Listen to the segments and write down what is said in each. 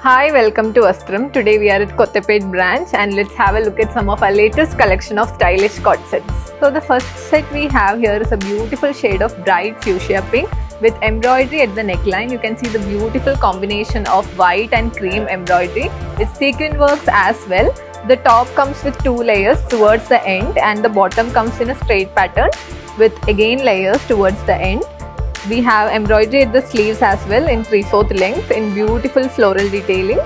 Hi, welcome to Vastram. Today we are at Kottapet branch and let's have a look at some of our latest collection of stylish cord sets. So the first set we have here is a beautiful shade of bright fuchsia pink with embroidery at the neckline. You can see the beautiful combination of white and cream embroidery with sequin works as well. The top comes with 2 layers towards the end and the bottom comes in a straight pattern with again layers towards the end. We have embroidery at the sleeves as well in 3/4 length in beautiful floral detailing.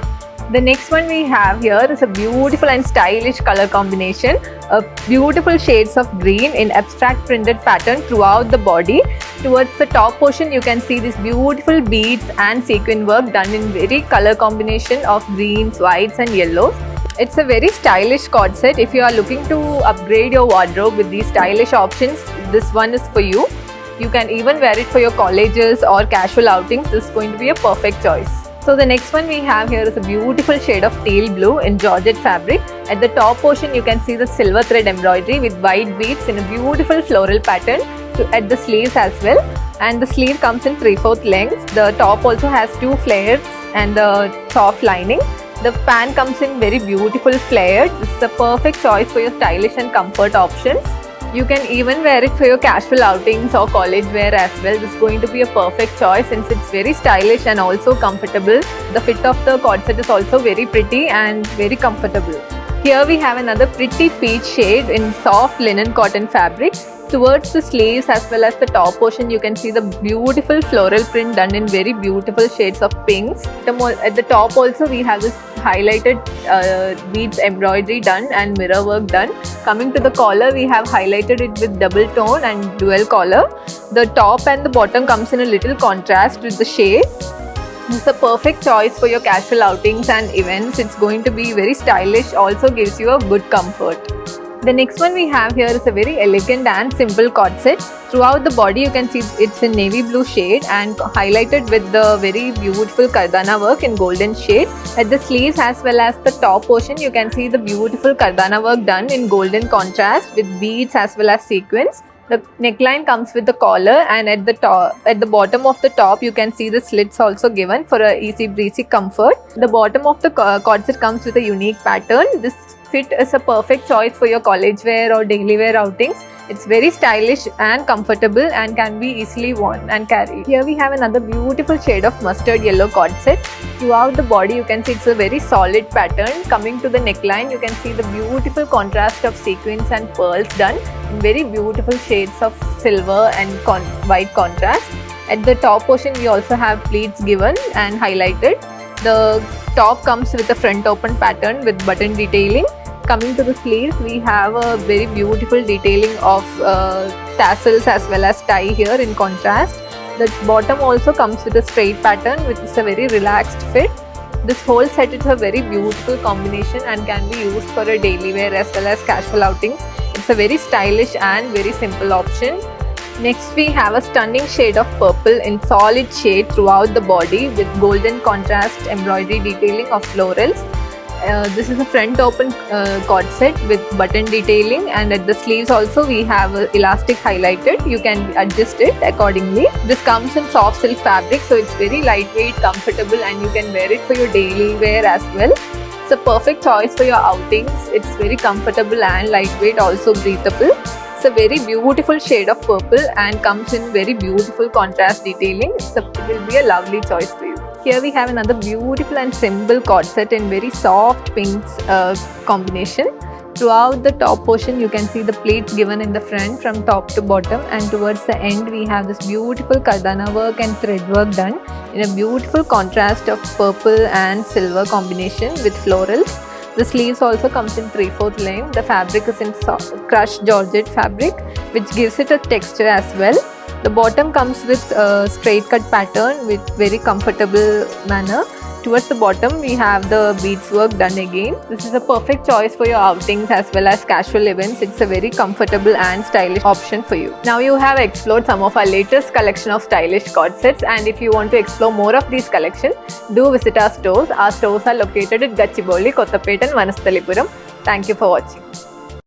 The next one we have here is a beautiful and stylish color combination. Beautiful shades of green in abstract printed pattern throughout the body. Towards the top portion you can see this beautiful beads and sequin work done in very color combination of greens, whites and yellows. It's a very stylish cord set. If you are looking to upgrade your wardrobe with these stylish options, this one is for you. You can even wear it for your colleges or casual outings. This is going to be a perfect choice. So the next one we have here is a beautiful shade of teal blue in georgette fabric. At the top portion you can see the silver thread embroidery with white beads in a beautiful floral pattern at the sleeves as well. And the sleeve comes in 3/4 length. The top also has 2 flares and the soft lining. The pant comes in very beautiful flared. This is a perfect choice for your stylish and comfort options. You can even wear it for your casual outings or college wear as well. This is going to be a perfect choice since it's very stylish and also comfortable. The fit of the cord set is also very pretty and very comfortable. Here we have another pretty peach shade in soft linen cotton fabric. Towards the sleeves as well as the top portion you can see the beautiful floral print done in very beautiful shades of pinks. At the top also we have this highlighted beads embroidery done and mirror work done. Coming to the collar we have highlighted it with double tone and dual collar. The top and the bottom comes in a little contrast with the shade. This is a perfect choice for your casual outings and events. It's going to be very stylish, also gives you a good comfort. The next one we have here is a very elegant and simple cord set. Throughout the body you can see it's in navy blue shade and highlighted with the very beautiful kardana work in golden shade. At the sleeves as well as the top portion you can see the beautiful kardana work done in golden contrast with beads as well as sequins. The neckline comes with the collar and at the bottom of the top you can see the slits also given for a easy breezy comfort. The bottom of the cord set comes with a unique pattern. This fit is a perfect choice for your college wear or daily wear outings. It's very stylish and comfortable and can be easily worn and carried. Here we have another beautiful shade of mustard yellow cord set. Throughout the body you can see it's a very solid pattern. Coming to the neckline you can see the beautiful contrast of sequins and pearls done in very beautiful shades of silver and white contrast. At the top portion we also have pleats given and highlighted. The top comes with a front open pattern with button detailing. Coming to the sleeves we have a very beautiful detailing of tassels as well as tie here in contrast. The bottom also comes with a straight pattern which is a very relaxed fit. This whole set is a very beautiful combination and can be used for a daily wear as well as casual outings. It's a very stylish and very simple option. Next we have a stunning shade of purple in solid shade throughout the body with golden contrast embroidery detailing of florals. This is a front open cord set with button detailing and at the sleeves also we have elastic highlighted. You can adjust it accordingly. This comes in soft silk fabric so it's very lightweight, comfortable and you can wear it for your daily wear as well. It's a perfect choice for your outings. It's very comfortable and lightweight, also breathable. It's a very beautiful shade of purple and comes in very beautiful contrast detailing. It will be a lovely choice for you. Here we have another beautiful and simple cord set in very soft pinks combination. Throughout the top portion you can see the pleats given in the front from top to bottom and towards the end we have this beautiful kardana work and thread work done in a beautiful contrast of purple and silver combination with florals. The sleeves also comes in 3/4 length. The fabric is in crushed georgette fabric which gives it a texture as well. The bottom comes with a straight cut pattern with very comfortable manner. Towards the bottom we have the beads work done again. This is a perfect choice for your outings as well as casual events. It's a very comfortable and stylish option for you. Now you have explored some of our latest collection of stylish cord sets and if you want to explore more of these collections, do visit our stores. Our stores are located at Gachibowli, Kottapet and Vanasthalipuram. Thank you for watching.